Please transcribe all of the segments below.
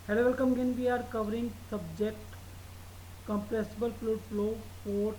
Hello, welcome again. We are covering subject compressible fluid flow for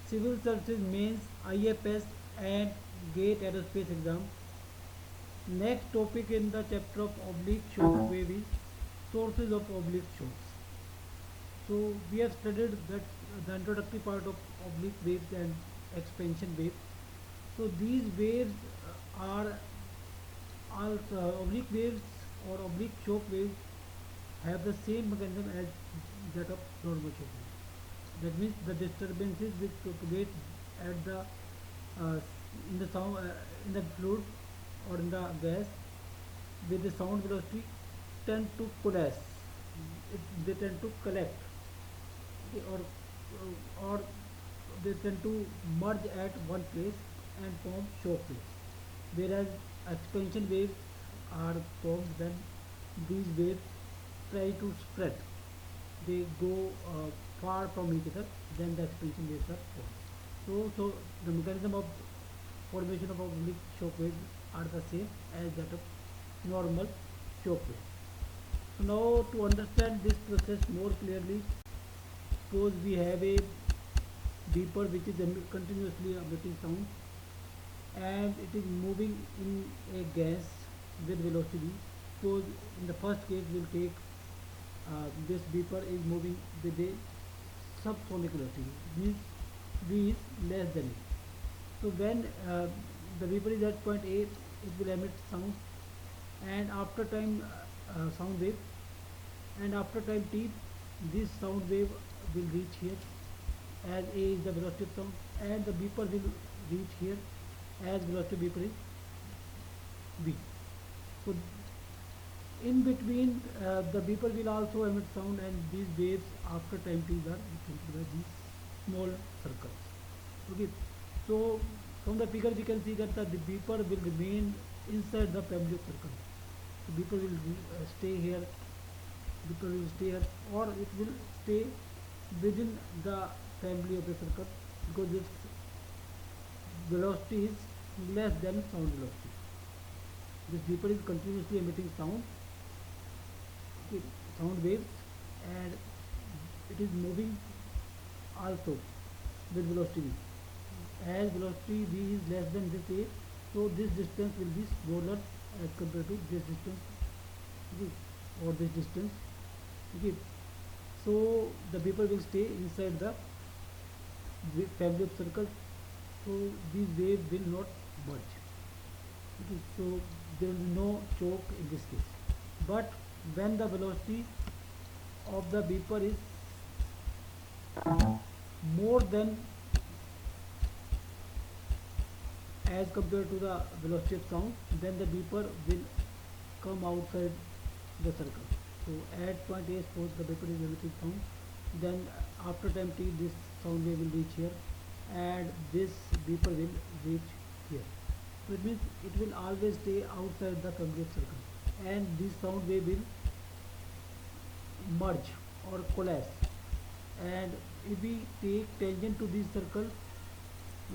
civil services mains, IFS and GATE aerospace exam. Next topic in the chapter of oblique shock wave is sources of oblique shocks. So we have studied that the introductory part of oblique waves and expansion waves. So these waves are also oblique waves or oblique shock waves have the same mechanism as that of normal shock wave. That means the disturbances which propagate at the in the sound in the fluid or in the gas with the sound velocity tend to coalesce. They tend to collect, okay, or they tend to merge at one place and form shock waves. Whereas expansion waves are formed when these waves try to spread. They go far from each other, then the expansion waves are formed. So the mechanism of formation of oblique shock waves are the same as that of normal shock waves. So now to understand this process more clearly, suppose we have a beeper which is continuously emitting sound and it is moving in a gas with velocity. Suppose in the first case we'll take this beeper is moving with a subsonic velocity, means v is less than a. So when the beeper is at point A, it will emit sound, and after time sound wave, and after time t, this sound wave will reach here as a is the velocity of sound, and the beeper will reach here as velocity of beeper is v. So in between the beeper will also emit sound, and these waves after time t are represented by these small circles. Okay, so from the figure we can see that the beeper will remain inside the family of circles. So beeper will stay here, beeper will stay here, or it will stay within the family of the circle because its velocity is less than sound velocity. This beeper is continuously emitting sound, okay, sound waves, and it is moving also with velocity v. As velocity v is less than this a, so this distance will be smaller as compared to this distance, okay, or this distance, okay. So the beeper will stay inside the family of circles, so these waves will not merge, okay. So there will be no choke in this case. But when the velocity of the beeper is more than as compared to the velocity of sound, then the beeper will come outside the circle. So at point A, suppose the beeper is emitting sound, then after time t, this sound wave will reach here, and this beeper will reach here. So it means it will always stay outside the family of circle, and this sound wave will merge or coalesce. And if we take tangent to this circle,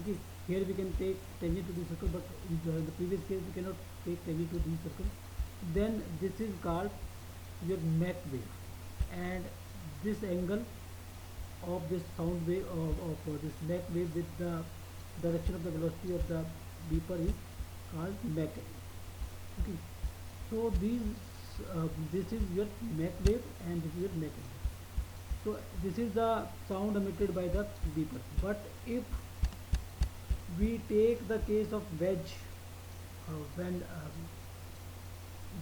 okay, here we can take tangent to this circle, but in the previous case we cannot take tangent to this circle. Then this is called your Mach wave, and this angle of this sound wave of this Mach wave with the direction of the velocity of the beeper is called Mach angle. Okay, so this is your Mach wave and this is your Mach angle. So this is the sound emitted by the beeper. But if we take the case of wedge, when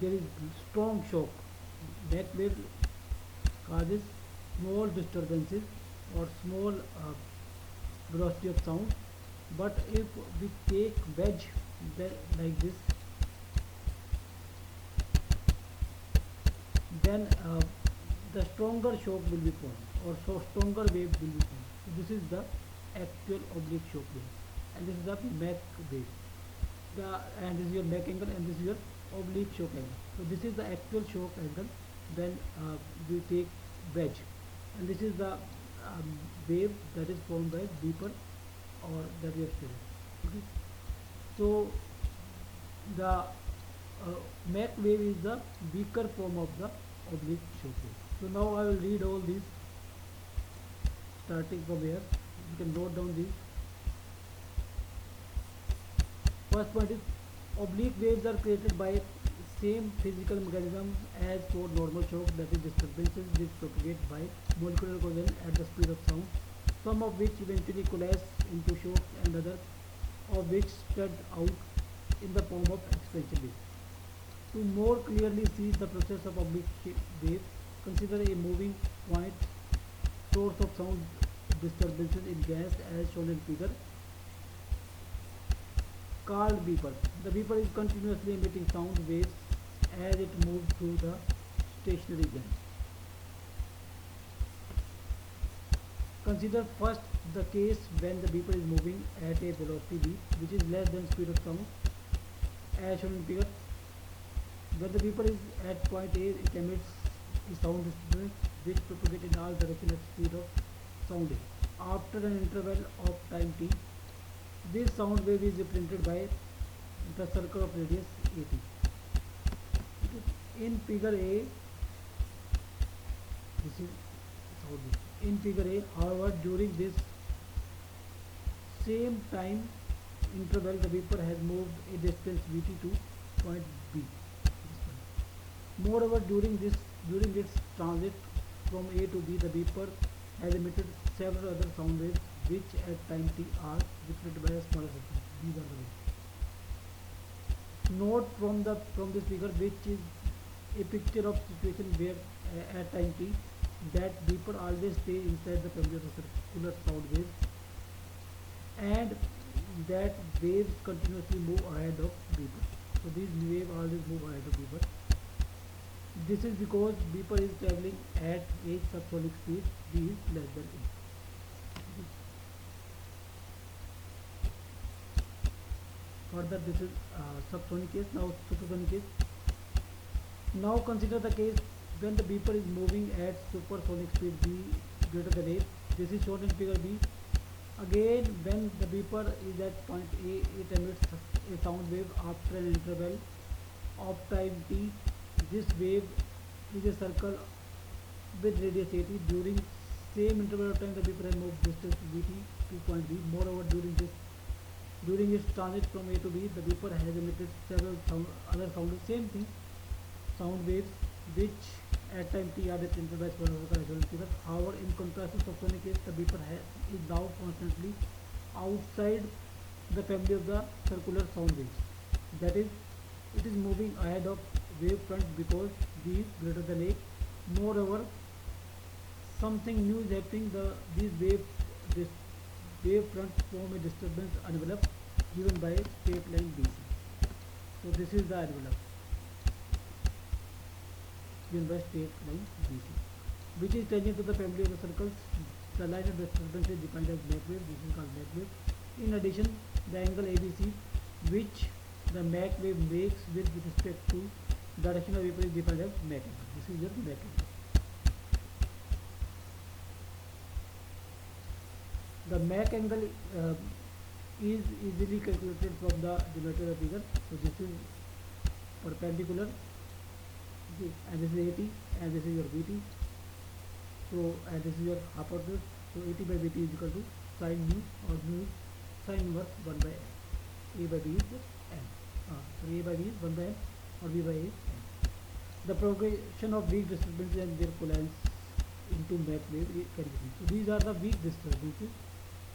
there is strong shock, Mach wave causes small disturbances or small velocity of sound. But if we take wedge like this, then the stronger shock will be formed, or so stronger wave will be formed. So this is the actual oblique shock wave, and this is the Mach wave. And this is your Mach angle, and this is your oblique shock angle. So this is the actual shock angle when we take wedge, and this is the wave that is formed by beeper or that we have studied. Okay. So the Mach wave is the weaker form of the oblique shock wave. So now I will read all these starting from here. You can note down these. First point is oblique waves are created by same physical mechanism as for normal shock, that is disturbances which propagate by molecular cohesion at the speed of sound, some of which eventually coalesce into shocks and others of which spread out in the form of expansion waves. To more clearly see the process of oblique wave, consider a moving point source of sound disturbances in gas as shown in figure called beeper. The beeper is continuously emitting sound waves as it moves through the stationary gas. Consider first the case when the beeper is moving at a velocity v which is less than speed of sound as shown in figure. When the beeper is at point A, it emits a sound disturbance which propagates in all directions at speed of sound A. After an interval of time t, this sound wave is represented by the circle of radius at. In figure A, this is sound wave. In figure A, however, during this same time interval, the beeper has moved a distance vt to point B. Moreover, during its transit from A to B, the beeper has emitted several other sound waves which at time t are represented by a smaller circle. These are the waves. Note from this figure, which is a picture of situation where at time t that beeper always stay inside the family of the circular sound waves and that waves continuously move ahead of beeper. So these waves always move ahead of beeper. This is because beeper is traveling at a subsonic speed, v is less than a. Further, this is subsonic case. Now supersonic case. Now consider the case when the beeper is moving at supersonic speed v greater than a. This is shown in figure B. Again, when the beeper is at point A, it emits a sound wave after an interval of time t. This wave is a circle with radius at. During same interval of time, the beeper has moved distance vt to point B. Moreover, during its transit from A to B, the beeper has emitted several other sound waves which at time t are represented by spherical figure. However, in contrast to subsonic case, the beeper is now constantly outside the family of the circular sound waves. That is, it is moving ahead of wave front because v is greater than a. Moreover, something new is happening. This wave front form a disturbance envelope given by a straight line BC. So this is the envelope given by straight line BC, which is tangent to the family of the circles. The line of disturbance is defined as Mach wave. This is called Mach wave. In addition, the angle ABC, which the Mach wave makes with respect to direction of vapor, is defined as Mach angle. This is your Mach angle. The Mach angle is easily calculated from the denominator of figure. So this is perpendicular, okay, and this is AT, and this is your VT. So and this is your hypotenuse. So AT by VT is equal to sin mu, or mu is sin inverse 1 by n. A by B is n. So A by B is 1 by n, or B by A is n. The propagation of weak disturbances and their collapse into Mach wave can be seen. So these are the weak disturbances.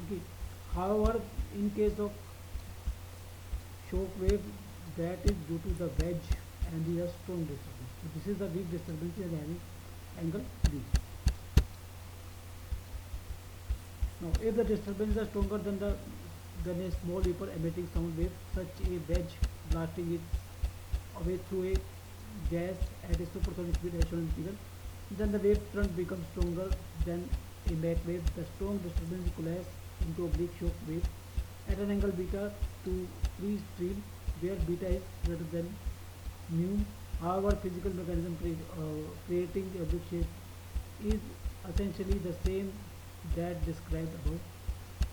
Okay. However, in case of shock wave, that is due to the wedge and these are strong disturbance. So this is the weak disturbance and having angle V. Now, if the disturbances are stronger than a small vapor emitting sound wave, such a wedge blasting it away through a gas at a supersonic speed as shown in figure, then the wave front becomes stronger than a Mach wave. The strong disturbance collapse into oblique shock wave at an angle beta to free stream, where beta is greater than mu. However, physical mechanism creating the oblique shape is essentially the same that described above.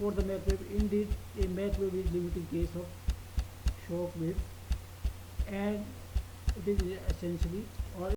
For the Mach wave, indeed, a Mach wave is limiting case of shock wave, and it is essentially or